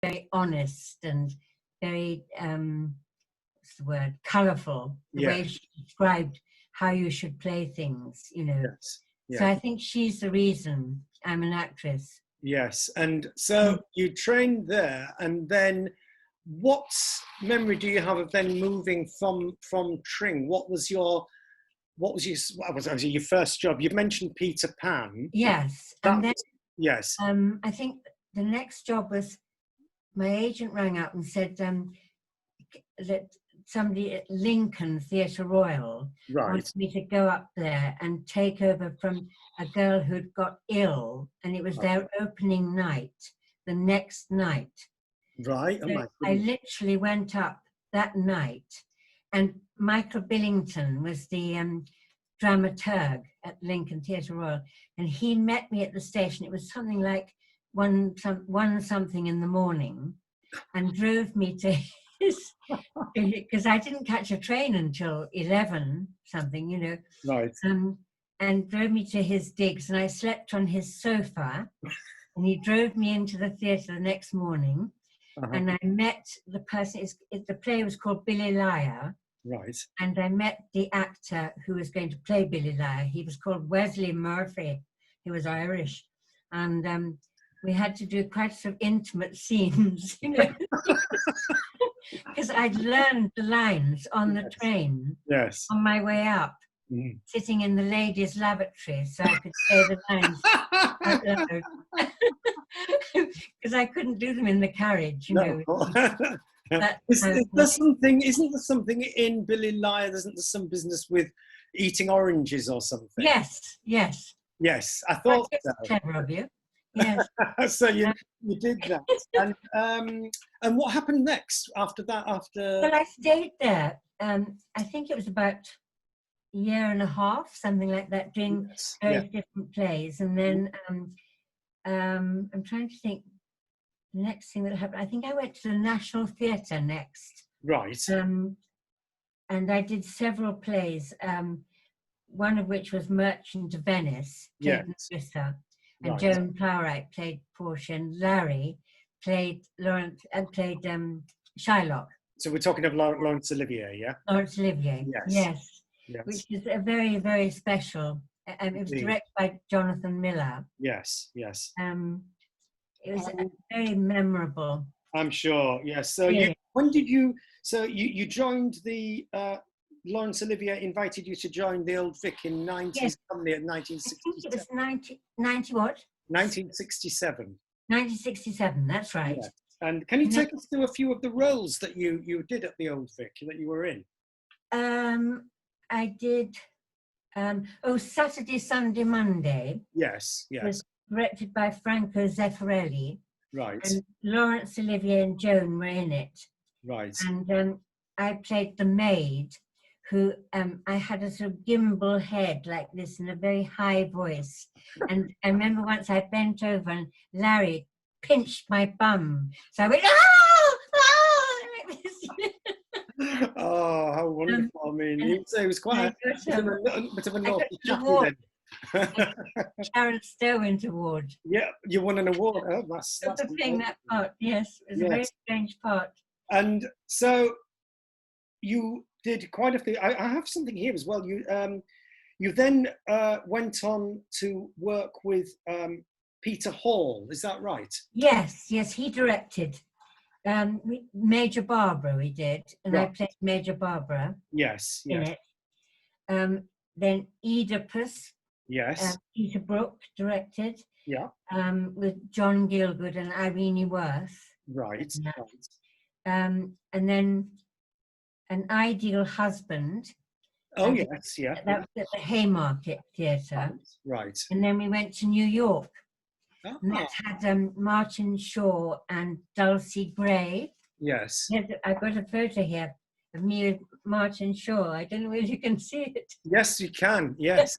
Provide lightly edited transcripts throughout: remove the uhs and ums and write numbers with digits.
very honest and very, what's the word, colourful, the way she described how you should play things, you know. Yes. Yeah. So I think she's the reason I'm an actress. Yes. And so you trained there, and then what memory do you have of then moving from Tring? What was your first job? You mentioned Peter Pan. Yes. And then, yes. I think the next job was, my agent rang up and said that somebody at Lincoln Theatre Royal wanted me to go up there and take over from a girl who'd got ill, and it was their opening night, the next night. Right. So I literally went up that night, and Michael Billington was the dramaturg at Lincoln Theatre Royal, and he met me at the station. It was something like one something in the morning, and drove me to his, because I didn't catch a train until 11 something, you know. Right. And drove me to his digs, and I slept on his sofa, and he drove me into the theatre the next morning. And I met the person, the play was called Billy Liar. Right. And I met the actor who was going to play Billy Liar. He was called Wesley Murphy. He was Irish. And we had to do quite some intimate scenes, you know, because I'd learned the lines on the train on my way up, sitting in the ladies' lavatory, so I could say the lines out loud. Because I couldn't do them in the carriage, you know. Isn't there something in Billy Liar? Isn't there some business with eating oranges or something? Yes, yes. Yes, I thought so. Clever of you. Yes. So you did that, and what happened next after that? Well, I stayed there. I think it was about a year and a half, something like that, doing various different plays, and then I'm trying to think. The next thing that happened, I think I went to the National Theatre next. Right. And I did several plays. One of which was Merchant of Venice, played Narissa, and Joan Plowright played Portia, and Larry played Lawrence and played Shylock. So we're talking of Laurence Olivier, yeah? Laurence Olivier, yes. Which is a very, very special. It was directed by Jonathan Miller. Yes, yes. It was very memorable. I'm sure, yes. So when did you? So you joined the. Laurence Olivier invited you to join the Old Vic in 1967. I think it was 90 what? 1967. 1967. That's right. Yes. And can you take us through a few of the roles that you did at the Old Vic that you were in? I did. Saturday, Sunday, Monday. Yes. Yes. Was directed by Franco Zeffirelli. Right. And Laurence Olivier and Joan were in it. Right. And I played the maid, who I had a sort of gimbal head like this and a very high voice. And I remember once I bent over and Larry pinched my bum. So I went, like this. Oh, how wonderful. I mean, it was quite a bit of a naughty chappy then. Sharon Stowent Award. Yeah, you won an award. Oh, that's playing that part. Yes, it was a very strange part. And so you did quite a few. I have something here as well. You then went on to work with Peter Hall. Is that right? Yes, he directed Major Barbara. We did, and I played Major Barbara. Yes. In it. Then Oedipus. Yes. Peter Brook directed. Yeah. With John Gielgud and Irene Worth. Right. And then An Ideal Husband. Oh, yes, yeah. That was at the Haymarket Theatre. Right. And then we went to New York. Oh. And that had Martin Shaw and Dulcie Gray. Yes. I've got a photo here of me with Martin Shaw. I don't know if you can see it. Yes, you can. Yes.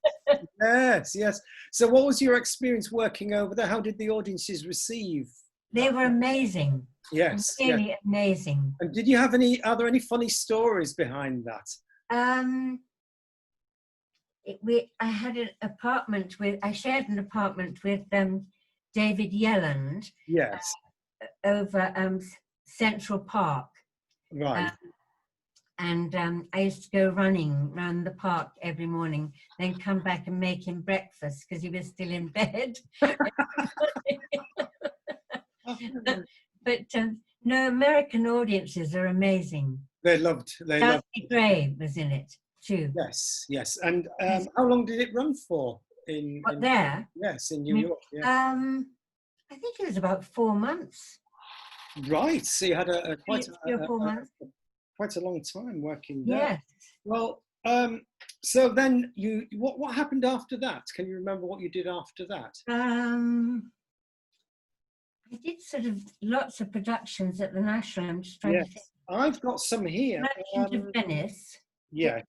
yes. So what was your experience working over there? How did the audiences receive? They were amazing. Yes. Really amazing. And did you have are there any funny stories behind that? I shared an apartment with David Yelland. Yes. over Central Park. Right. And I used to go running around the park every morning, then come back and make him breakfast because he was still in bed. But no, American audiences are amazing. They loved. Chelsea Gray was in it too. Yes, yes. And how long did it run for? There? Yes, in New York. Yeah. I think it was about 4 months. Right. So you had quite 3 or 4 months. Quite a long time working there. Yes. Well, so then what happened after that? Can you remember what you did after that? I did sort of lots of productions at the National. I'm just trying to think. I've got some here. Merchant of Venice. Yes.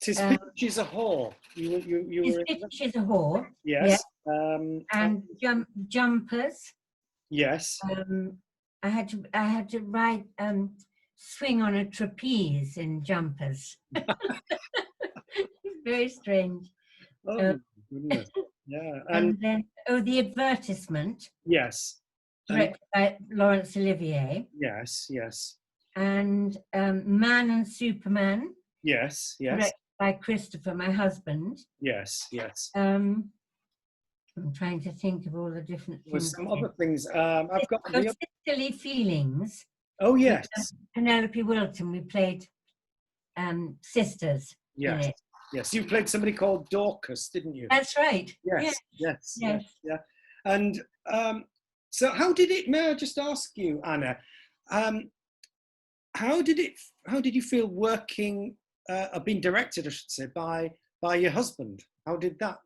"'Tis Pitch is a Whore." You were in Pitch is a Whore. Yes. Yeah. And Jumpers. Yes. I had to ride swing on a trapeze in Jumpers. Very strange. Oh goodness. Yeah. And then The Advertisement. Yes. Directed by Laurence Olivier. Yes. Yes. And Man and Superman. Yes. Yes. Directed by Christopher, my husband. Yes. Yes. I'm trying to think of all the different things. With some other things. I've got Silly Feelings. Oh yes. Penelope Wilton. We played sisters. Yes. In it. Yes. You played somebody called Dorcas, didn't you? That's right. Yes. Yes. Yes. Yeah. And so, how did it? May I just ask you, Anna? How did you feel working, being directed, I should say, by your husband? How did that?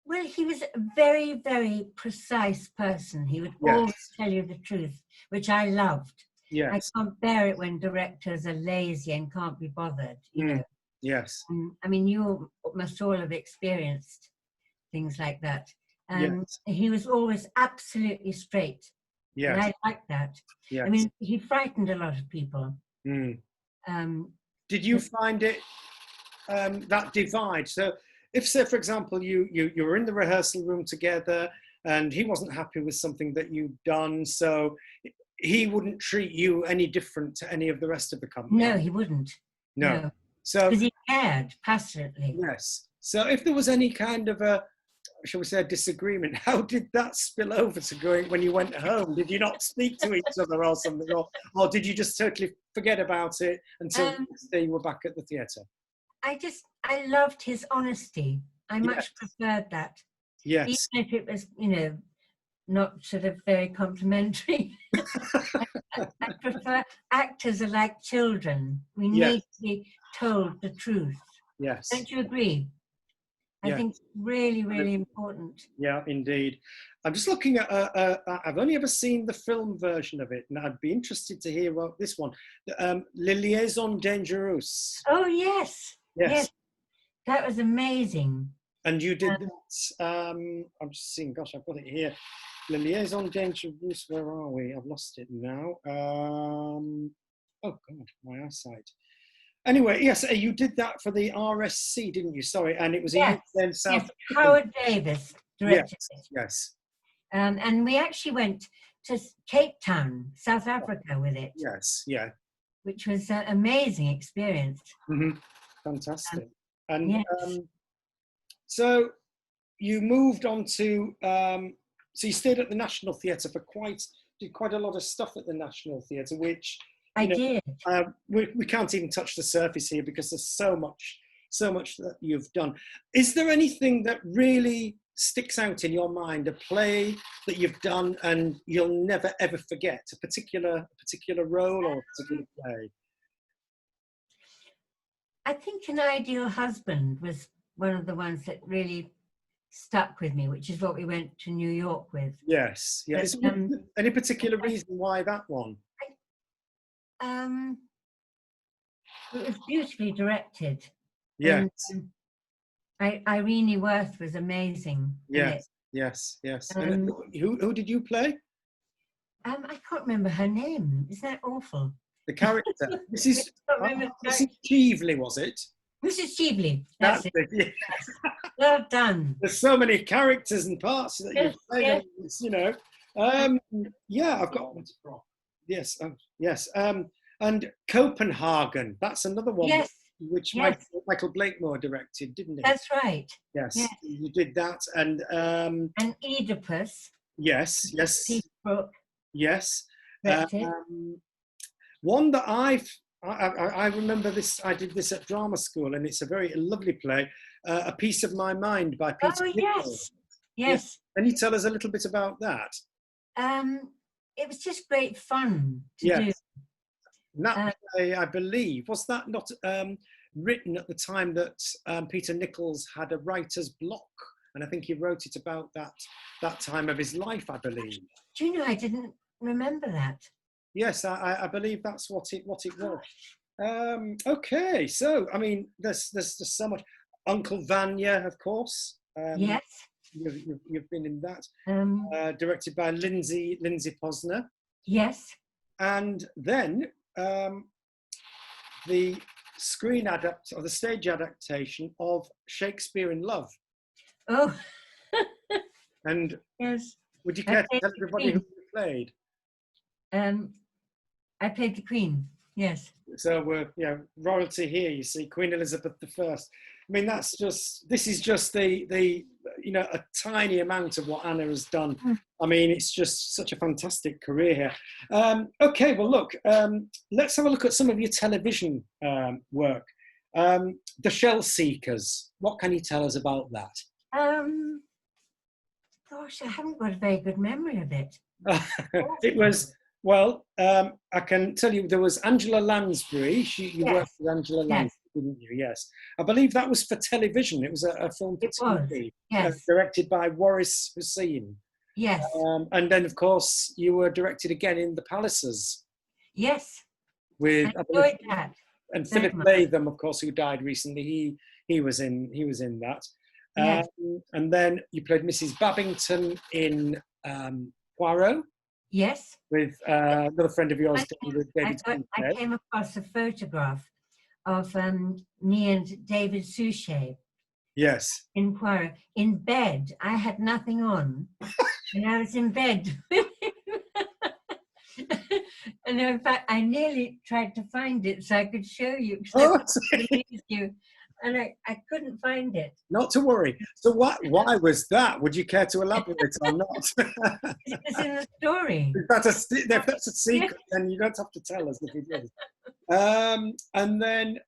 Well, he was a very, very precise person. He would always tell you the truth, which I loved. Yes. I can't bear it when directors are lazy and can't be bothered, you know. Yes. I mean, you must all have experienced things like that. He was always absolutely straight. Yes. And I liked that. Yes. I mean, he frightened a lot of people. Did you find it, that divide? So if, say, for example, you were in the rehearsal room together and he wasn't happy with something that you'd done, so he wouldn't treat you any different to any of the rest of the company? No, he wouldn't. No. So, because he cared passionately. Yes. So if there was any kind of a, shall we say, a disagreement, how did that spill over to going when you went home? Did you not speak to each other or something? Or did you just totally forget about it until the next day you were back at the theatre? I loved his honesty. I much preferred that. Yes. Even if it was, you know, not sort of very complimentary. I prefer, actors are like children. We need to be told the truth. Yes. Don't you agree? I think it's really, really important. Yeah, indeed. I'm just looking at, I've only ever seen the film version of it, and I'd be interested to hear about this one. Les Liaisons Dangereuses. Oh, yes. Yes. That was amazing. And you did that, I'm just seeing, gosh, I've got it here. Les Liaisons Dangereuses, where are we? I've lost it now. Oh, God, my eyesight. Anyway, yes, you did that for the RSC, didn't you? Sorry, and it was in South. Yes, Howard Davis directed it. Yes. And we actually went to Cape Town, South Africa with it. Yes, yeah. Which was an amazing experience. Mm-hmm. Fantastic. And so you moved on to, so you stayed at the National Theatre for did quite a lot of stuff at the National Theatre, which I did. We can't even touch the surface here because there's so much that you've done. Is there anything that really sticks out in your mind, a play that you've done and you'll never ever forget, a particular role or a particular play? I think An Ideal Husband was one of the ones that really stuck with me, which is what we went to New York with. Yes, yes. Any particular reason why that one? It was beautifully directed. Yes. And Irene Worth was amazing. Yes, yes. And who did you play? I can't remember her name. Isn't that awful? The character. Mrs. Cheveley, was it? Mrs. Cheveley. That's it. Yes. Well done. There's so many characters and parts that you play. Yes. It's, you know. Yeah, I've got. Yes, yes. And Copenhagen. That's another one Yes, which yes, Michael Blakemore directed, didn't he? that's right. Yes, Yes, you did that. And and Oedipus, yes, yes, Peter Brook yes. directed. One that I remember this. I did this at drama school, and it's a very lovely play. A Piece of My Mind by Peter Oh Nichols. yes, Yeah. yes. Can you tell us a little bit about that? Um, it was just great fun to do. Yes. And that Uh, play, I believe, was that not written at the time that Peter Nichols had a writer's block? And I think he wrote it about that time of his life, I believe. do you know, I didn't remember that. Yes, I believe that's what it was. Okay, so I mean, there's so much. Uncle Vanya, of course. Yes. You've been in that. Um, Directed by Lindsay Posner, yes. and then the the stage adaptation of Shakespeare in Love. Oh, And yes. would you I care to played tell the everybody who Queen. you played? I played the Queen. Yes. So we're royalty here. You see, Queen Elizabeth I. I mean, this is just the a tiny amount of what Anna has done. I mean, it's just such a fantastic career here. Okay, well, look, let's have a look at some of your television work. The Shell Seekers. What can you tell us about that? Gosh, I haven't got a very good memory of it. It was, well, I can tell you there was Angela Lansbury. You Yes. worked with Angela Lansbury, didn't you? Yes. I believe that was for television. It was a film for TV. Yes. Directed by Waris Hussein. Yes. And then, of course, you were directed again in The Palaces. Yes. With, I enjoyed that. And Philip Latham, of course, who died recently. He was in that. Yes. And then you played Mrs. Babington in Poirot. Yes. With another friend of yours, David. I came across a photograph of me and David Suchet. Yes. In Poirot, in bed. I had nothing on, and I was in bed. And in fact, I nearly tried to find it so I could show you. Oh, you. And I couldn't find it. Not to worry. So why was that? Would you care to elaborate or not? It's in the story. If that's a secret, then you don't have to tell us if it is. And then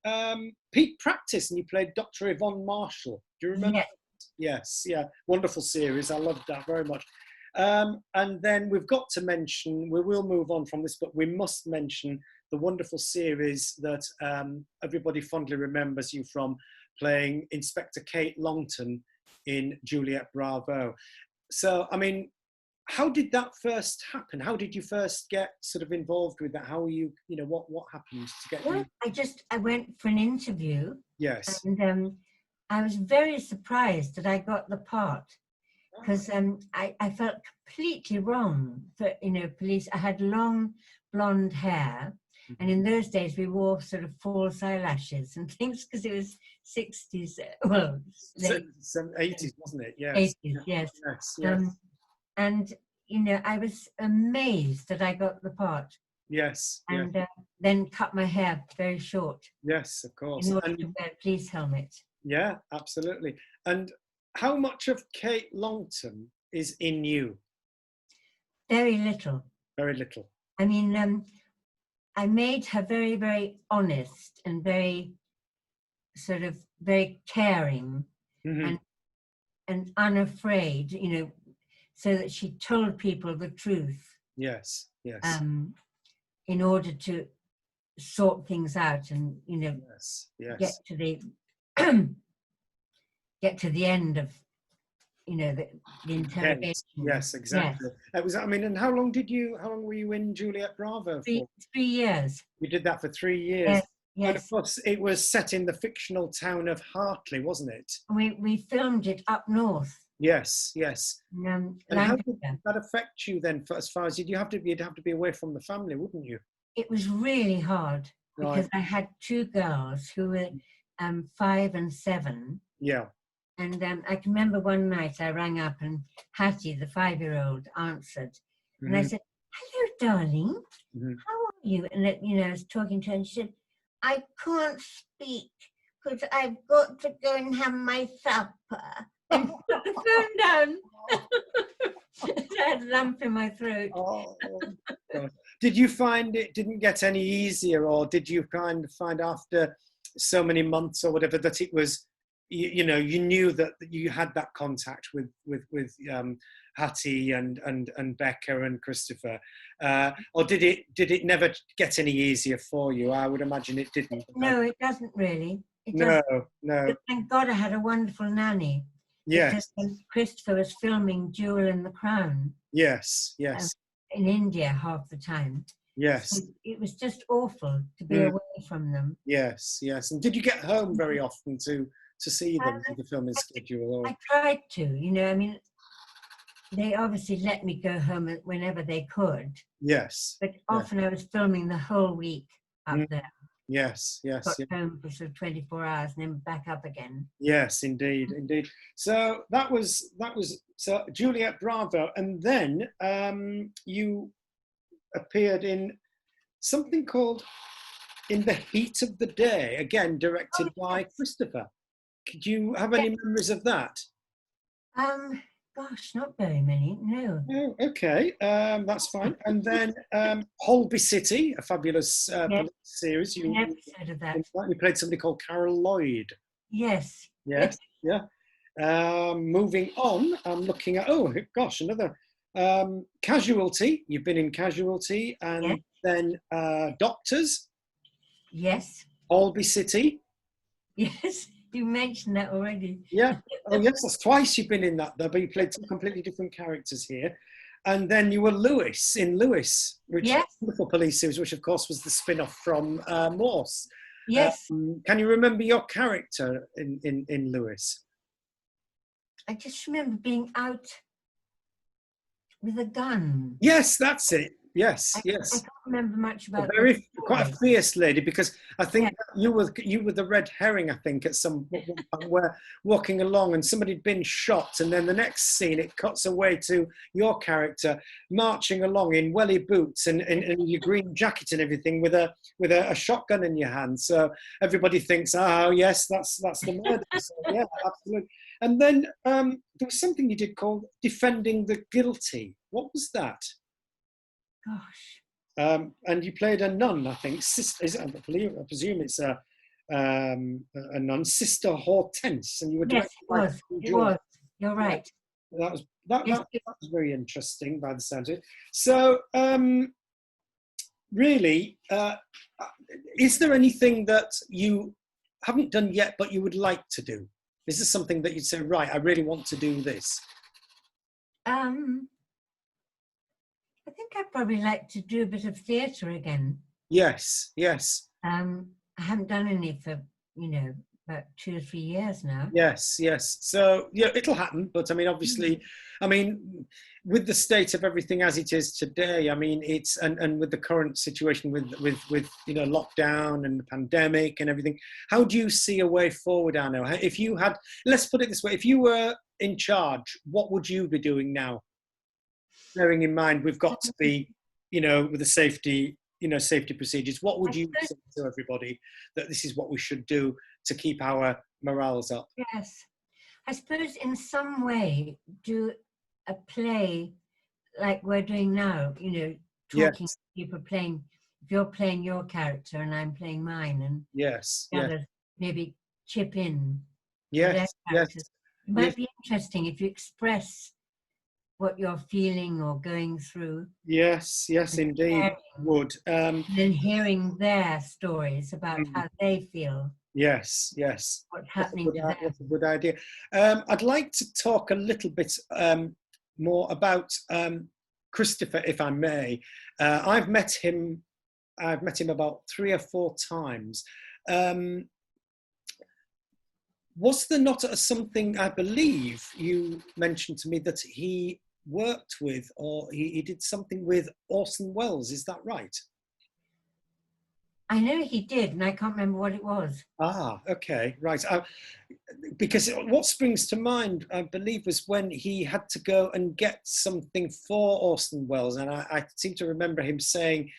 Peak Practice, and you played Dr. Yvonne Marshall. Do you remember? Yes, yeah. Wonderful series. I loved that very much. And then we've got to mention, we will move on from this, but we must mention the wonderful series that everybody fondly remembers you from, playing Inspector Kate Longton in Juliet Bravo. So, I mean, how did that first happen? How did you first get sort of involved with that? How were you, what happened to get you? I went for an interview. Yes. And I was very surprised that I got the part, because I felt completely wrong for, police. I had long blonde hair. And in those days, we wore sort of false eyelashes and things, because it was 60s, well, late 80s, wasn't it? Yes. 80s, yes. Yes. And, I was amazed that I got the part. Yes. And then cut my hair very short. Yes, of course. In order to wear a police helmet. Yeah, absolutely. And how much of Kate Longton is in you? Very little. Very little. I mean, I made her very, very honest and very sort of very caring and unafraid, so that she told people the truth. Yes, yes. In order to sort things out and, yes. get to the end of, the interrogation. Yes, exactly. Yes. It was. I mean, and how long were you in Juliet Bravo for? 3 years. You did that for 3 years. Yes. Yes. And of course, it was set in the fictional town of Hartley, wasn't it? We filmed it up north. Yes, yes. And how did that affect you then? As far as you'd have to be away from the family, wouldn't you? It was really hard because I had 2 girls who were 5 and 7. Yeah. And I can remember one night I rang up and Hattie, the 5-year-old, answered, And I said, "Hello, darling. Mhm. How are you?" And I was talking to her, and she said, "I can't speak because I've got to go and have my supper." And put the phone down. I had a lump in my throat. Oh, God. Did you find it didn't get any easier, or did you kind of find after so many months or whatever that it was, you knew that you had that contact with Hattie and Becca and Christopher, or did it never get any easier for you? I would imagine it didn't. No, it doesn't really. It No, doesn't. no. But thank God I had a wonderful nanny. Because Yes, when Christopher was filming Jewel and the Crown yes, yes, in India half the time, so yes. it was just awful to be Mm. away from them. Yes, yes. And did you get home very often to see them, to the filming schedule? Or? I tried to, I mean, they obviously let me go home whenever they could, Yes. but Yeah. often I was filming the whole week up there. Yes, yes. Got Yeah. home for sort of 24 hours and then back up again. Yes, indeed, indeed. So that was so Juliet Bravo, and then you appeared in something called In the Heat of the Day, again directed by Christopher. Could you have any memories of that? Gosh, not very many, no. Oh, okay, that's fine. And then Holby City, a fabulous police series. An episode of that. You played somebody called Carol Lloyd. Yes. Yes, yeah. Moving on, I'm looking at, oh gosh, another Casualty. You've been in Casualty, and then Doctors. Yes. Holby City. Yes, you mentioned that already. Yeah. Oh yes, that's twice you've been in that though, but you played two completely different characters here. And then you were Lewis in Lewis, which is a wonderful police series, which of course was the spin-off from Morse. Yes. Can you remember your character in Lewis? I just remember being out with a gun. Yes, that's it. Yes, yes. I can't remember much about quite a fierce lady, because I think you were the red herring. I think at some point where walking along and somebody had been shot, and then the next scene it cuts away to your character marching along in welly boots and your green jacket and everything with a shotgun in your hand. So everybody thinks, oh yes, that's the murder. So, yeah, absolutely. And then there was something you did called Defending the Guilty. What was that? Gosh. And you played a nun, I think. I presume it's a nun, Sister Hortense, and you were Yes, it was. You're right. That was very interesting by the sound of it. So, really, is there anything that you haven't done yet, but you would like to do? Is this something that you'd say, right, I really want to do this? I think I'd probably like to do a bit of theatre again. Yes, yes. I haven't done any for, about 2 or 3 years now. Yes, yes. So, yeah, it'll happen. But, I mean, obviously, with the state of everything as it is today, I mean, it's, and with the current situation with lockdown and the pandemic and everything, how do you see a way forward, Arno? If you had, let's put it this way, if you were in charge, what would you be doing now? Bearing in mind, we've got to be, with the safety procedures, what would you say to everybody that this is what we should do to keep our morals up? Yes. I suppose in some way do a play like we're doing now, talking to people, if you're playing your character and I'm playing mine, and maybe chip in. Yes, yes. It might be interesting if you express what you're feeling or going through. Yes, indeed, would. And then hearing their stories about how they feel. Yes, yes. What's happening to them. That's a good idea. I'd like to talk a little bit more about Christopher, if I may. I've met him about 3 or 4 times. Was there not something, I believe you mentioned to me, that he worked with, or he did something with Orson Welles? Is that right? I know he did, and I can't remember what it was. Ah, okay, right. Because what springs to mind, I believe, was when he had to go and get something for Orson Welles, and I seem to remember him saying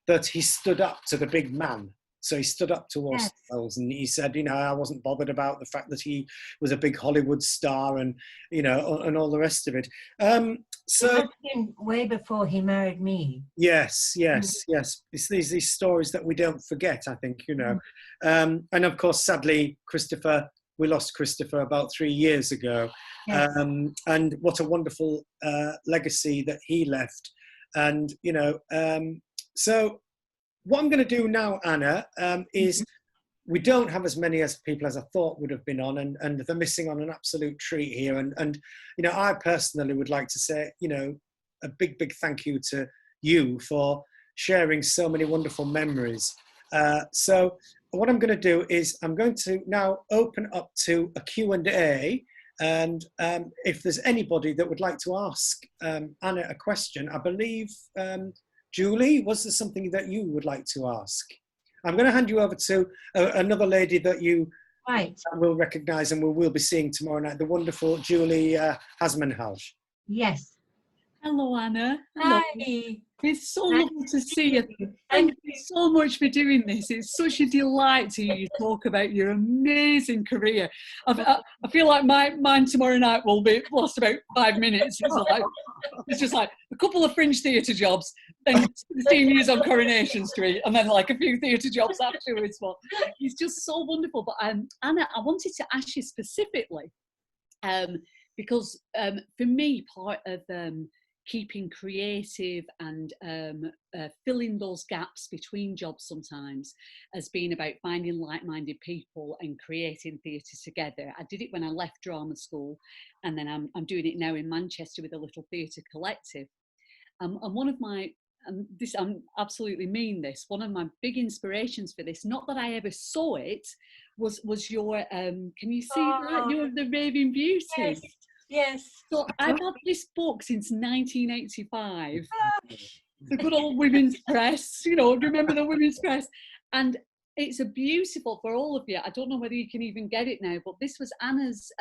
that he stood up to the big man. So he stood up to Orson Yes. Welles, and he said, you know, I wasn't bothered about the fact that he was a big Hollywood star, and you know, and all the rest of it. It So must have been way before he married me. yes, Mm. yes, yes. It's these stories that we don't forget, I think, you know. Mm. And of course, sadly, we lost Christopher about 3 years ago. Yes. And what a wonderful legacy that he left. And, you know, so what I'm going to do now, Anna, is we don't have as many as people as I thought would have been on, and they're missing on an absolute treat here. And you know, I personally would like to say, you know, a big, big thank you to you for sharing so many wonderful memories. So what I'm going to do is I'm going to now open up to a Q&A. And if there's anybody that would like to ask Anna a question, I believe, Julie, was there something that you would like to ask? I'm going to hand you over to another lady that you will recognise and we'll be seeing tomorrow night, the wonderful Julie Hasmanhaj. Yes. Hello, Anna. Hello. Hi. It's so lovely to see you. Thank you so much for doing this. It's such a delight to hear you talk about your amazing career. I feel like mine tomorrow night will be lost about 5 minutes. It's just like a couple of fringe theatre jobs, then 16 years on Coronation Street, and then like a few theatre jobs afterwards. But it's just so wonderful. But Anna, I wanted to ask you specifically, because for me, part of keeping creative and filling those gaps between jobs sometimes has been about finding like-minded people and creating theatre together. I did it when I left drama school, and then I'm doing it now in Manchester with a little theatre collective. And one of my, and this, I'm absolutely mean this, one of my big inspirations for this, not that I ever saw it, was your, can you see that? You're the Raving Beauty. Yes. Yes. So I've had this book since 1985. The good old women's press, you know, do you remember the women's press? And it's a beautiful, for all of you, I don't know whether you can even get it now, but this was Anna's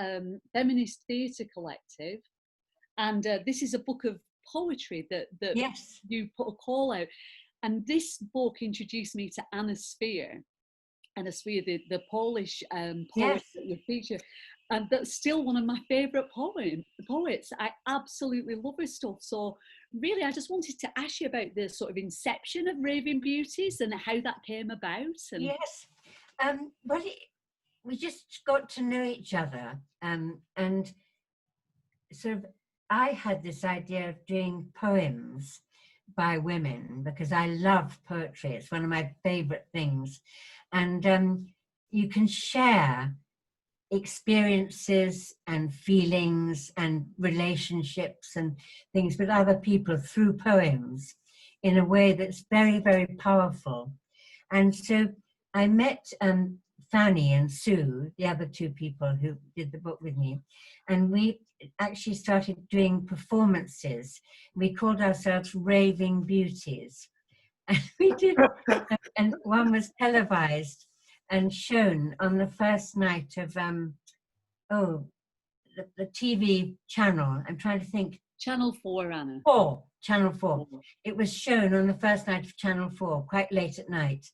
feminist theatre collective. And this is a book of poetry that Yes. you put a call out. And this book introduced me to Anna Sphere. Anna Sphere, the Polish poet that you feature. And that's still one of my favourite poets. I absolutely love her stuff. So really, I just wanted to ask you about the sort of inception of Raving Beauties and how that came about. And yes. Well, we just got to know each other. And sort of, I had this idea of doing poems by women because I love poetry. It's one of my favourite things. And you can share experiences and feelings and relationships and things with other people through poems in a way that's very, very powerful. And so I met Fanny and Sue, the other two people who did the book with me, and we actually started doing performances. We called ourselves Raving Beauties. And we did, and one was televised and shown on the first night of the TV channel. I'm trying to think. Channel 4, Anna. Channel 4. It was shown on the first night of Channel 4, quite late at night.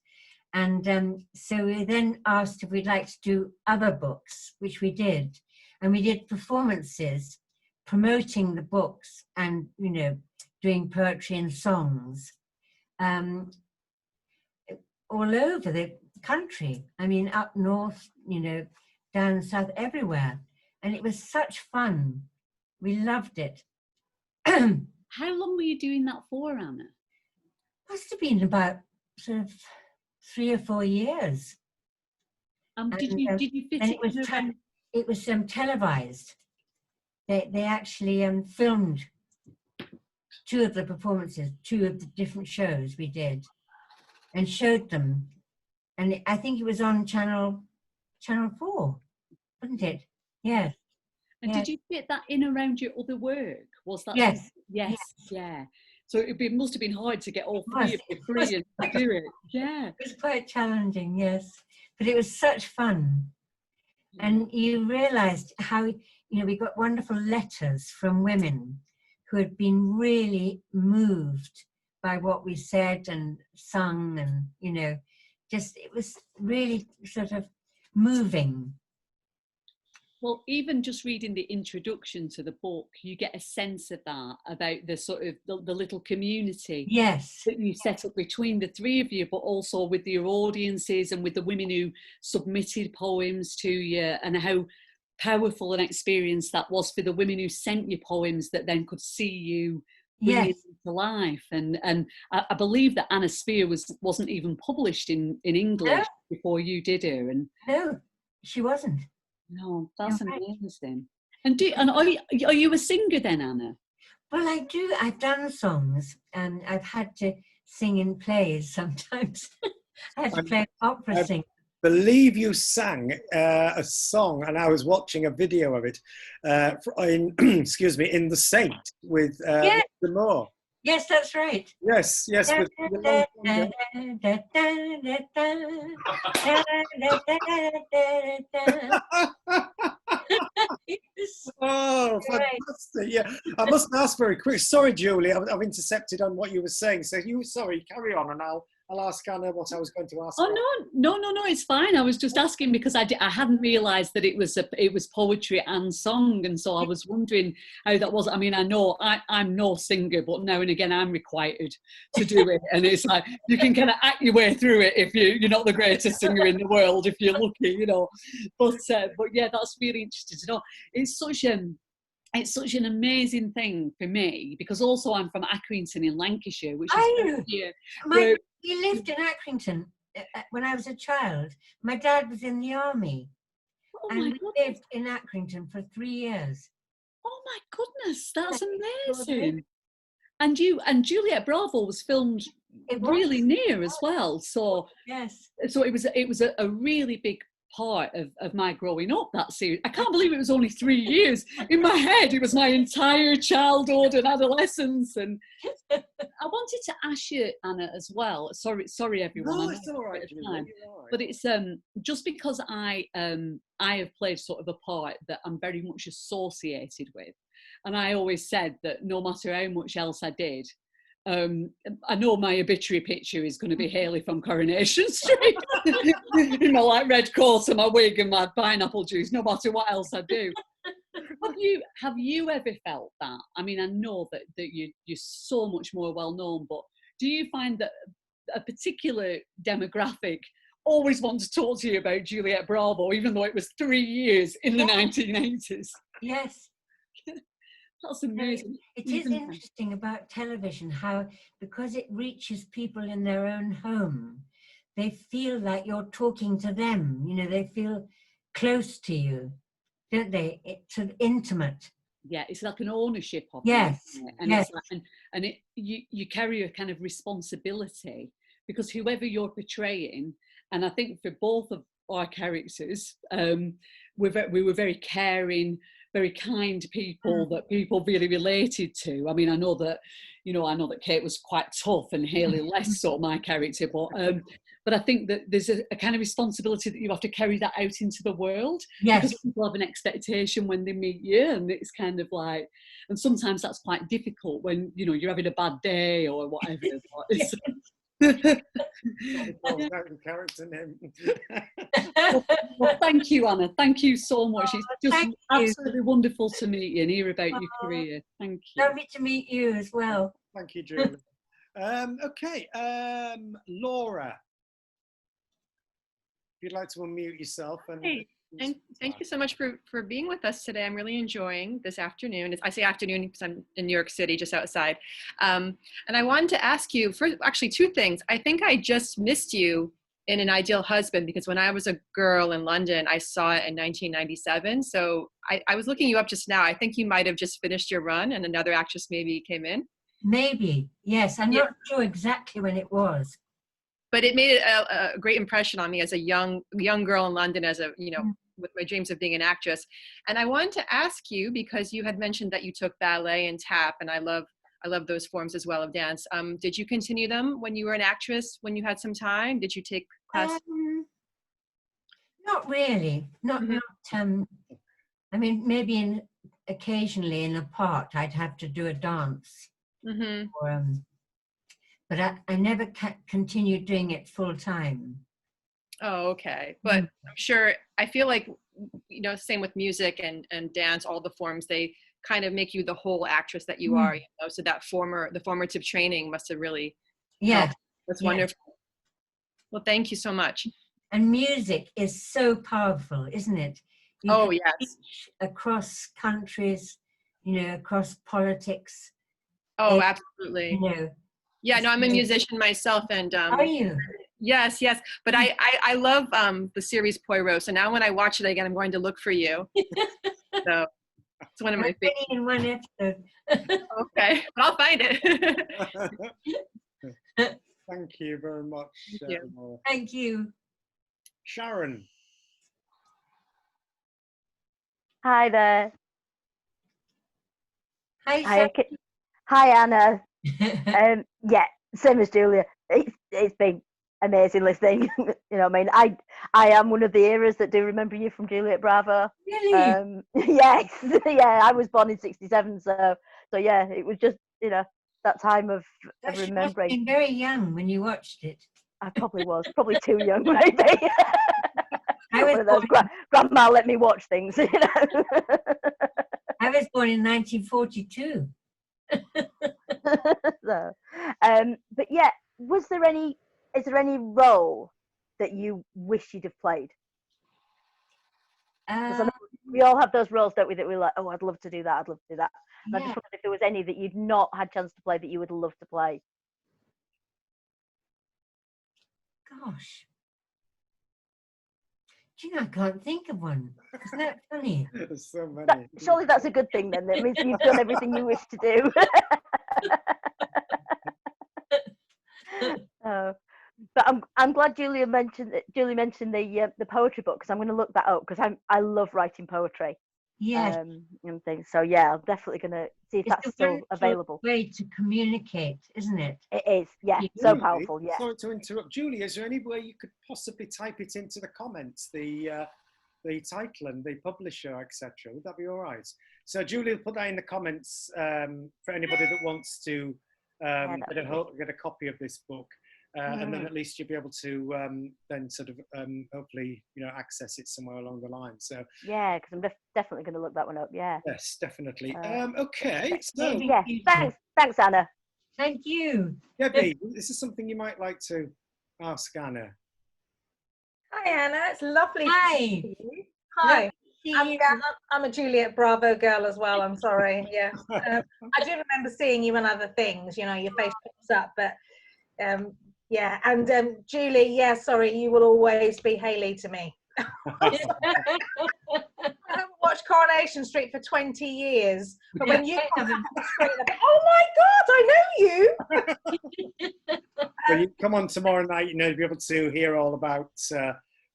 And so we then asked if we'd like to do other books, which we did. And we did performances promoting the books and, you know, doing poetry and songs all over the country. I mean, up north, you know, down south, everywhere. And it was such fun. We loved it. How long were you doing that for, Anna? Must have been about sort of 3 or 4 years. Did you fit and it? It was televised. They actually filmed 2 of the performances, 2 of the different shows we did, and showed them. And I think it was on Channel 4, wasn't it? Yes. And did you fit that in around your other work? Was that Yes. Yes. Yeah. So it must have been hard to get all three of you free and do it. Yeah. It was quite challenging, yes. But it was such fun. And you realised how, we got wonderful letters from women who had been really moved by what we said and sung, and, it was really sort of moving. Well, even just reading the introduction to the book, you get a sense of that, about the sort of the little community Yes. that you set up between the three of you, but also with your audiences and with the women who submitted poems to you, and how powerful an experience that was for the women who sent you poems that then could see you bring it into life. And I believe that Anna Spear wasn't even published in English before you did her. And no, she wasn't. No, that's amazing. And are you a singer then, Anna? Well, I do. I've done songs, and I've had to sing in plays sometimes. I had to play opera sing. I believe you sang a song, and I was watching a video of it in in The Saint with the Moore. Yes, that's right. Yes. With oh, fantastic! Yeah, I must ask very quick. Sorry, Julie, I've intercepted on what you were saying. So carry on, and I'll ask Anna what I was going to ask. Oh no, it's fine. I was just asking because I hadn't realised that it was poetry and song, and so I was wondering how that was. I mean, I know I'm no singer, but now and again I'm required to do it, and it's like you can kind of act your way through it if you're not the greatest singer in the world if you're lucky, But yeah, that's really interesting to know. It's such an amazing thing for me, because also I'm from Accrington in Lancashire, which is we lived in Accrington when I was a child. My dad was in the army, and we lived in Accrington for 3 years. Oh my goodness, that's amazing! And Juliet Bravo was filmed really near as well. So yes, so it was a really big part of my growing up, that series. I can't believe it was only 3 years. In my head, it was my entire childhood and adolescence. And I wanted to ask you, Anna, as well. Sorry, everyone. No, it's all right, but it's just because I have played sort of a part that I'm very much associated with, and I always said that no matter how much else I did, I know my obituary picture is going to be Hayley from Coronation Street, like red coat and my wig and my pineapple juice, no matter what else I do. Have you ever felt that? I mean, I know that you're so much more well known, but do you find that a particular demographic always want to talk to you about Juliet Bravo, even though it was 3 years in the 1980s? Yes. That's amazing. It is interesting about television how, because it reaches people in their own home, they feel like you're talking to them. They feel close to you, don't they? It's sort of intimate. Yeah, it's like an ownership of yes, it. And yes. It's like, you carry a kind of responsibility, because whoever you're portraying, and I think for both of our characters, we were very caring, very kind people that people really related to. I mean, I know that Kate was quite tough and Hayley less so, my character, but I think that there's a kind of responsibility that you have to carry that out into the world. Yes. Because people have an expectation when they meet you, and it's kind of like, and sometimes that's quite difficult when, you're having a bad day or whatever. Character name. Well, thank you, Anna. Thank you so much. It's just absolutely wonderful to meet you and hear about your career. Thank you. Lovely to meet you as well. Thank you, Julie. Okay, Laura, if you'd like to unmute yourself. Hey, and thank you so much for being with us today. I'm really enjoying this afternoon. I say afternoon because I'm in New York City, just outside. And I wanted to ask you, actually two things. I think I just missed you in An Ideal Husband, because when I was a girl in London, I saw it in 1997. So I was looking you up just now. I think you might have just finished your run and another actress maybe came in. Maybe, yes. I'm not sure exactly when it was. But it made a great impression on me as a young girl in London, as with my dreams of being an actress. And I wanted to ask you, because you had mentioned that you took ballet and tap, and I love I love those forms as well of dance. Did you continue them when you were an actress, when you had some time? Did you take classes? Not really. Not. Mhm. I mean, maybe occasionally in a part, I'd have to do a dance, Mm-hmm. or, but I never continued doing it full time. Oh, okay. But I'm sure, I feel like, you know, same with music and dance, all the forms, they kind of make you the whole actress that you are, you know, so that the formative training must have really helped. That's wonderful. Well, thank you so much. And music is so powerful, isn't it? You Oh, can yes. reach across countries, you know, across politics. Oh, absolutely. You know, yeah, no, I'm a musician myself, and are you? Yes, yes. But I love the series Poirot. So now when I watch it again, I'm going to look for you. So it's one of my favorites. In one episode. Okay, but I'll find it. Thank you very much. Thank you. Thank you. Sharon. Hi there. Hi, Hi, Anna. Yeah, same as Julia. It's been amazing listening. You know, I mean, I am one of the eras that do remember you from Juliet Bravo. Really? Yes, yeah. I was born in '67, so yeah. It was just, you know, that time of remembering. You must have been very young when you watched it. I probably was too young, maybe. I was one of those grandma let me watch things, you know. I was born in 1942. So, but yeah, is there any role that you wish you'd have played? Because I know we all have those roles, don't we, that we're like, oh, I'd love to do that, I'd love to do that. And I just wondered if there was any that you'd not had chance to play that you would love to play. Gosh. Do you know, I can't think of one. Isn't that funny? There's so many. Surely that's a good thing then. That means you've done everything you wish to do. But I'm glad Julie mentioned the poetry book, because I'm going to look that up, because I love writing poetry. Yes. And things. So yeah, I'm definitely going to see if that's still available. Way to communicate, isn't it? It is, yeah. So powerful, yeah. Sorry to interrupt, Julie. Is there any way you could possibly type it into the comments, the title and the publisher, etc.? Would that be all right? So Julie will put that in the comments for anybody that wants to get a copy of this book. And then at least you'll be able to then sort of hopefully, you know, access it somewhere along the line. So yeah, because I'm definitely going to look that one up. Yeah. Yes, definitely. Okay. So yeah, thanks, Anna. Thank you, Debbie. This is something you might like to ask Anna. Hi, Anna. It's lovely. Hi. To see you. Hi. I'm a Juliet Bravo girl as well. I'm sorry. Yeah. I do remember seeing you in other things. You know, your face pops up, but. Yeah, and Julie, yeah, sorry, you will always be Hayley to me. I haven't watched Coronation Street for 20 years, but when you come on the screen, oh my God, I know you! Well, you come on tomorrow night, you know, you'll be able to hear all about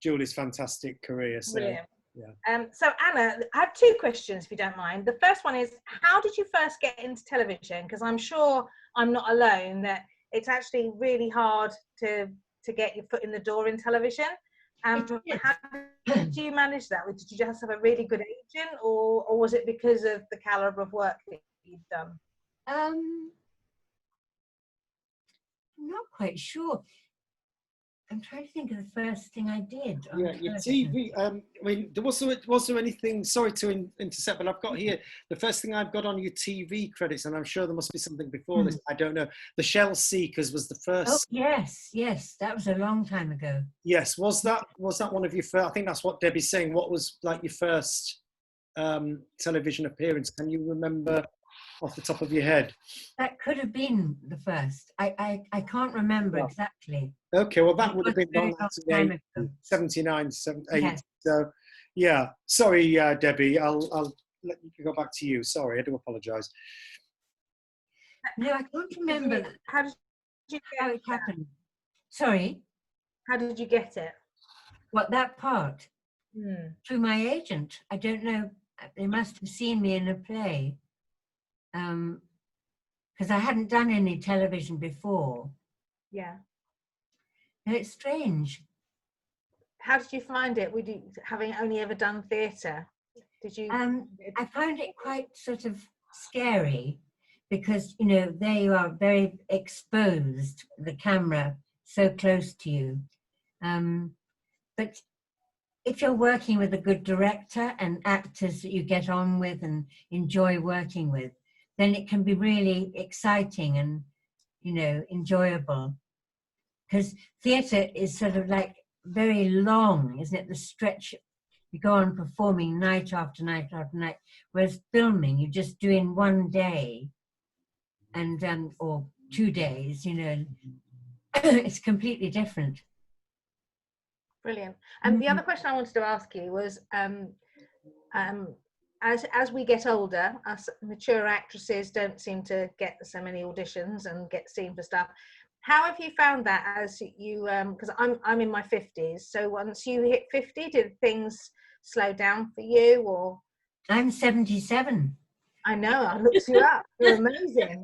Julie's fantastic career. So, brilliant. Yeah. So Anna, I have two questions, if you don't mind. The first one is, how did you first get into television? Because I'm sure I'm not alone that it's actually really hard to get your foot in the door in television. How did you manage that? Did you just have a really good agent, or was it because of the caliber of work that you've done? I'm not quite sure. I'm trying to think of the first thing I did. Yeah, your TV. I mean, was there anything? Sorry to intercept, but I've got here the first thing I've got on your TV credits, and I'm sure there must be something before this. I don't know. The Shell Seekers was the first. Oh yes, that was a long time ago. Yes, was that one of your first? I think that's what Debbie's saying. What was like your first television appearance? Can you remember off the top of your head? That could have been the first. I can't remember exactly. Okay, well that would have been 79, 78. Yes. So, yeah. Sorry, Debbie. I'll let you go back to you. Sorry, I do apologise. No, I can't remember How did you how it happened. Sorry. How did you get it? What, that part? Through my agent. I don't know. They must have seen me in a play. because I hadn't done any television before. Yeah. And it's strange. How did you find it? Would you, having only ever done theatre? Did you? I found it quite sort of scary because, you know, there you are, very exposed, the camera so close to you. But if you're working with a good director and actors that you get on with and enjoy working with, then it can be really exciting and, you know, enjoyable. Because theatre is sort of like very long, isn't it? The stretch, you go on performing night after night after night, whereas filming, you just do in one day and or 2 days, you know, it's completely different. Brilliant. And the other question I wanted to ask you was, as we get older, us mature actresses don't seem to get so many auditions and get seen for stuff. How have you found that as you, because I'm in my 50s, so once you hit 50, did things slow down for you, or? I'm 77. I know, I looked you up. You're amazing.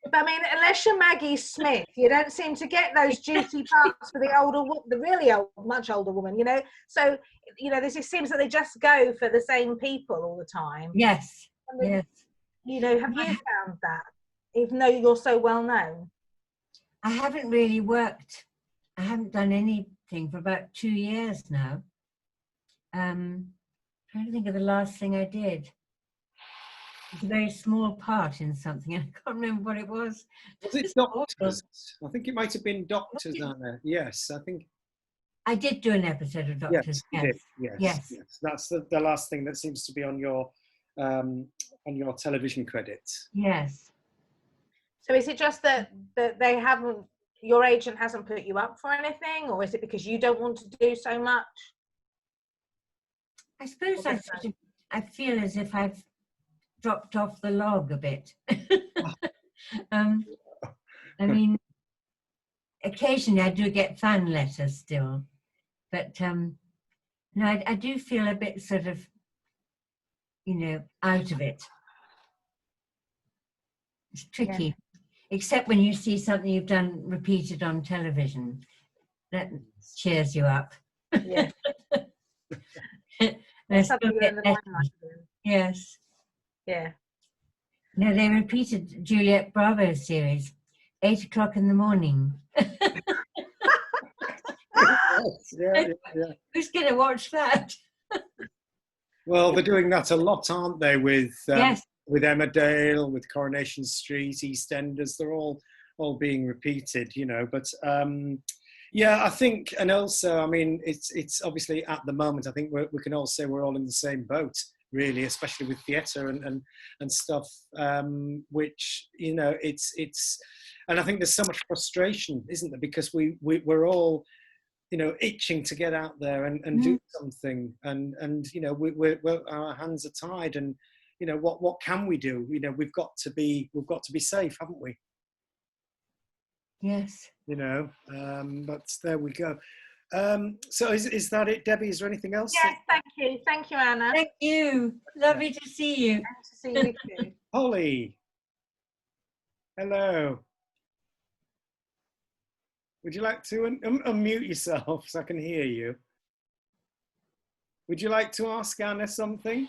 But I mean, unless you're Maggie Smith, you don't seem to get those juicy parts for the really old, much older woman, you know? So, you know, it seems that they just go for the same people all the time. Yes, yes. You know, have you found that, even though you're so well known? I haven't really worked. I haven't done anything for about 2 years now. Trying to think of the last thing I did. It's a very small part in something. I can't remember what it was. Was it Doctors? I think it might have been Doctors, Anna. Yes, I think. I did do an episode of Doctors. Yes, yes. That's the last thing that seems to be on your television credits. Yes. So is it just that they haven't, your agent hasn't put you up for anything, or is it because you don't want to do so much? I suppose I feel as if I've dropped off the log a bit. I mean, occasionally I do get fan letters still, but no, I do feel a bit sort of, you know, out of it. It's tricky. Yeah. Except when you see something you've done repeated on television, that cheers you up. Yeah. Yes. Yeah. No, they repeated Juliet Bravo series, 8 o'clock in the morning. Yeah. Who's going to watch that? Well, they're doing that a lot, aren't they? With yes. With Emmerdale, with Coronation Street, EastEnders, they're all being repeated, you know. But yeah, I think, and also, I mean, it's obviously at the moment, I think we can all say we're all in the same boat, really, especially with theatre and stuff, which, you know, it's, and I think there's so much frustration, isn't there? Because we're all, you know, itching to get out there and do something, and you know, we're our hands are tied, and you know, what can we do? You know, we've got to be safe, haven't we? Yes. You know, but there we go. So is that it, Debbie? Is there anything else? Yes, thank you, Anna. Thank you. Lovely to see you. Nice to see you too. Holly. Hello. Would you like to unmute yourself so I can hear you? Would you like to ask Anna something?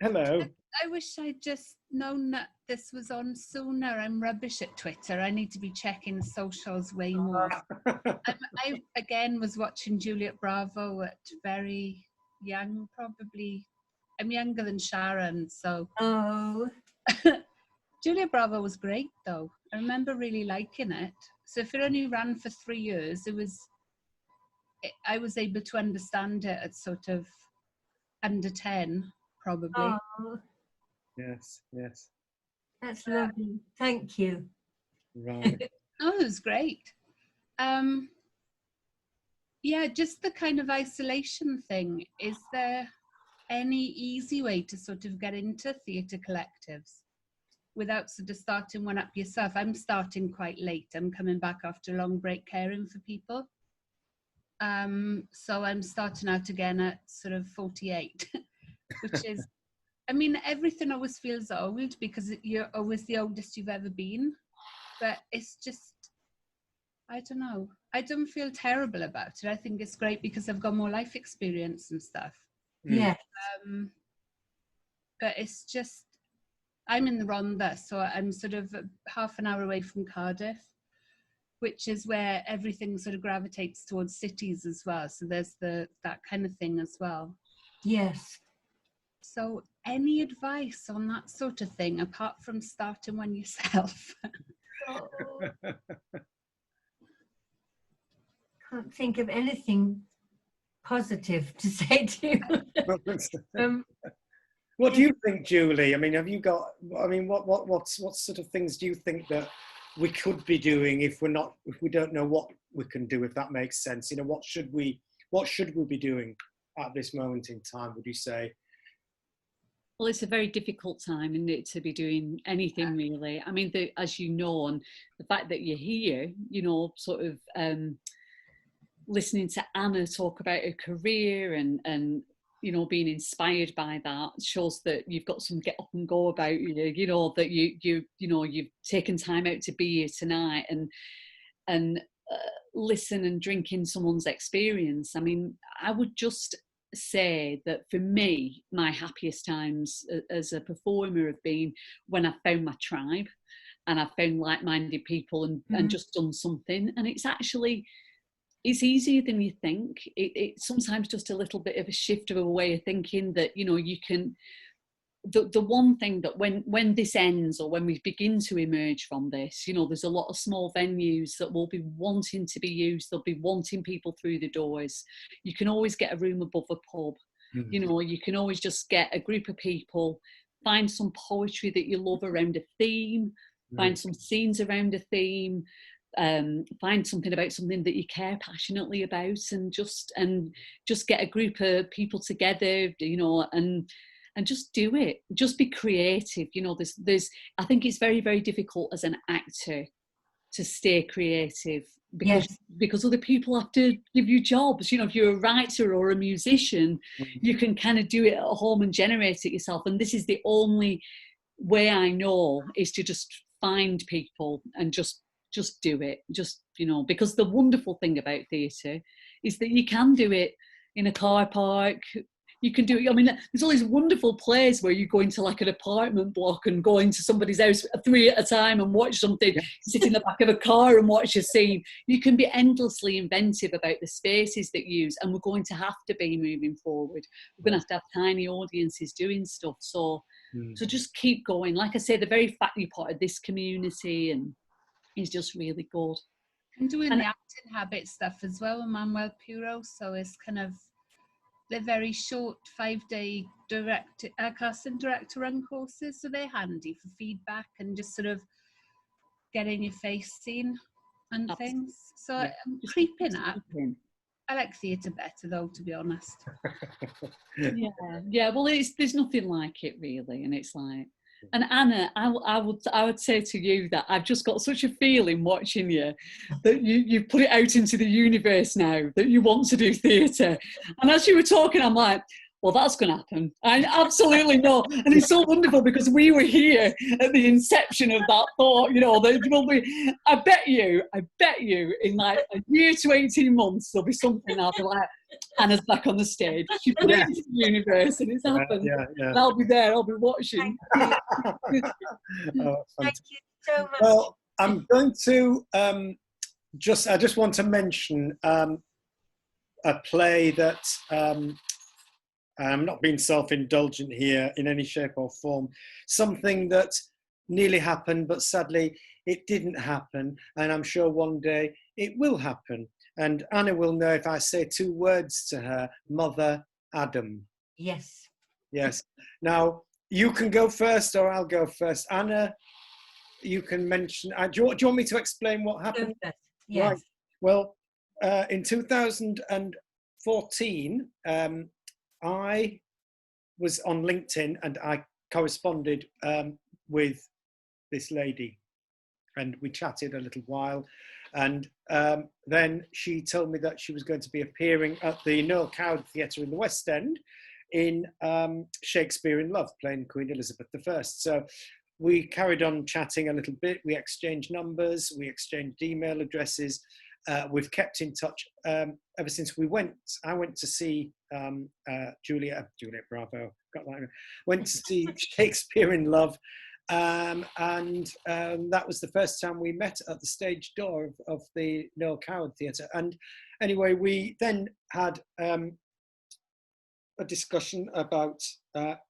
Hello. I wish I'd just known that this was on sooner. I'm rubbish at Twitter. I need to be checking socials way more. I again was watching Juliet Bravo at very young, probably. I'm younger than Sharon, so. Oh. Juliet Bravo was great though. I remember really liking it. So if it only ran for 3 years, I was able to understand it at sort of under 10, probably. Oh. Yes. That's lovely. Thank you. Right. Oh, it was great. Yeah, just the kind of isolation thing. Is there any easy way to sort of get into theatre collectives without sort of starting one up yourself? I'm starting quite late. I'm coming back after a long break caring for people. So I'm starting out again at sort of 48, which is I mean, everything always feels old because you're always the oldest you've ever been. But it's just, I don't know. I don't feel terrible about it. I think it's great because I've got more life experience and stuff. Yeah. But it's just, I'm in the Rhondda, so I'm sort of half an hour away from Cardiff, which is where everything sort of gravitates towards cities as well. So there's that kind of thing as well. Yes. So any advice on that sort of thing, apart from starting one yourself? Can't think of anything positive to say to you. What do you think, Julie? I mean, have you got? I mean, what sort of things do you think that we could be doing if we don't know what we can do? If that makes sense, you know, what should we be doing at this moment in time? Would you say? Well, it's a very difficult time, isn't it, to be doing anything really. I mean, as you know, and the fact that you're here, you know, sort of listening to Anna talk about her career and you know, being inspired by that shows that you've got some get up and go about you. You know that you know you've taken time out to be here tonight and listen and drink in someone's experience. I mean, I would just say that for me, my happiest times as a performer have been when I found my tribe and I found like-minded people and just done something. And it's easier than you think. It's sometimes just a little bit of a shift of a way of thinking that, you know, you can, the one thing that when this ends or when we begin to emerge from this, you know, there's a lot of small venues that will be wanting to be used. They'll be wanting people through the doors. You can always get a room above a pub. You know, you can always just get a group of people, find some poetry that you love around a theme, find some scenes around a theme, find something about something that you care passionately about, and just get a group of people together, you know, and just do it. Just be creative. You know, there's I think it's very, very difficult as an actor to stay creative because other people have to give you jobs. You know, if you're a writer or a musician, you can kind of do it at home and generate it yourself. And this is the only way I know is to just find people and just do it. Just, you know, because the wonderful thing about theatre is that you can do it in a car park. You can do it. I mean, there's all these wonderful plays where you go into like an apartment block and go into somebody's house 3 at a time and watch something, sit in the back of a car and watch a scene. You can be endlessly inventive about the spaces that you use, and we're going to have to be moving forward. We're going to have tiny audiences doing stuff. So just keep going. Like I say, the very fact you're part of this community and is just really good. And doing the acting habit stuff as well with Manuel Puro. So it's kind of, they're very short 5-day casting director run courses, so they're handy for feedback and just sort of getting your face seen and things. So I'm creeping up. I like theatre better though, to be honest. Yeah. Well, there's nothing like it really, and it's like. And Anna, I would say to you that I've just got such a feeling watching you that you put it out into the universe now that you want to do theatre. And as you were talking, I'm like, well, that's going to happen. I absolutely know. And it's so wonderful because we were here at the inception of that thought, you know, that will be, I bet you in like a year to 18 months, there'll be something I'll be like, Anna's back on the stage. She put it into the universe and it's happened. And I'll be there, I'll be watching. Thank you so much. Well, I'm going to I just want to mention a play that I'm not being self-indulgent here in any shape or form. Something that nearly happened, but sadly it didn't happen. And I'm sure one day it will happen. And Anna will know if I say 2 words to her, Mother Adam. Yes. Yes. Now, you can go first or I'll go first. Anna, you can mention, do you want me to explain what happened? Yes. Right. Well, in 2014, I was on LinkedIn and I corresponded with this lady, and we chatted a little while, and then she told me that she was going to be appearing at the Noel Coward Theatre in the West End in Shakespeare in Love, playing Queen Elizabeth I. So we carried on chatting a little bit. We exchanged numbers, we exchanged email addresses. We've kept in touch ever since we went. I went to see Juliet Bravo, got that. Went to see Shakespeare in Love. And that was the first time we met at the stage door of the Noel Coward Theatre. And anyway, we then had a discussion about,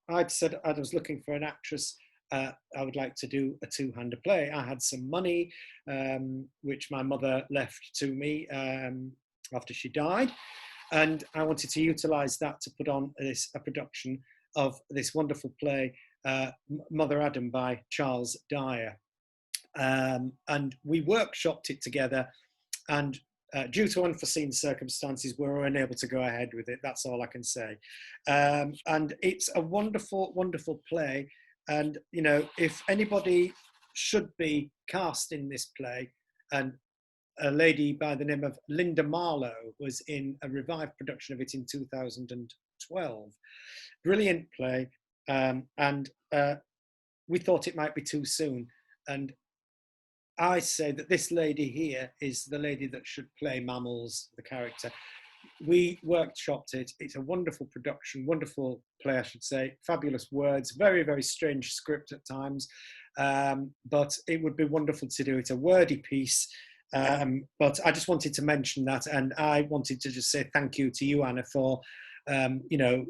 I'd said I was looking for an actress. I would like to do a two-hander play. I had some money, which my mother left to me after she died. And I wanted to utilize that to put on a production of this wonderful play, Mother Adam by Charles Dyer. And we workshopped it together, and due to unforeseen circumstances, we were unable to go ahead with it. That's all I can say. And it's a wonderful, wonderful play. And, you know, if anybody should be cast in this play, and a lady by the name of Linda Marlowe was in a revived production of it in 2012. Brilliant play. And we thought it might be too soon. And I say that this lady here is the lady that should play Mammals, the character. We workshopped it. It's a wonderful production, wonderful play, I should say. Fabulous words, very, very strange script at times. But it would be wonderful to do it, a wordy piece. But I just wanted to mention that. And I wanted to just say thank you to you, Anna, for you know,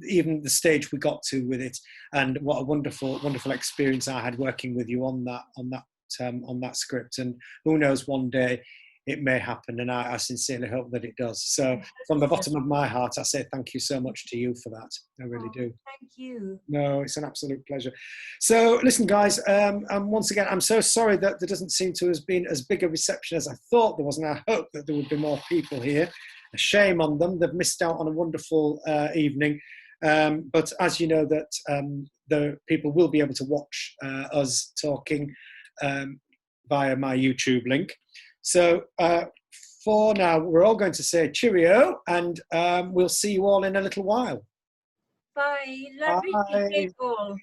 even the stage we got to with it, and what a wonderful, wonderful experience I had working with you on that script. And who knows, one day it may happen, and I sincerely hope that it does. So from the bottom of my heart, I say thank you so much to you for that. I really do. Thank you. No, it's an absolute pleasure. So listen, guys, once again, I'm so sorry that there doesn't seem to have been as big a reception as I thought there was, and I hope that there would be more people here. A shame on them. They've missed out on a wonderful evening. But as you know, that the people will be able to watch us talking via my YouTube link. So for now, we're all going to say cheerio, and we'll see you all in a little while. Bye. Lovely to see you all.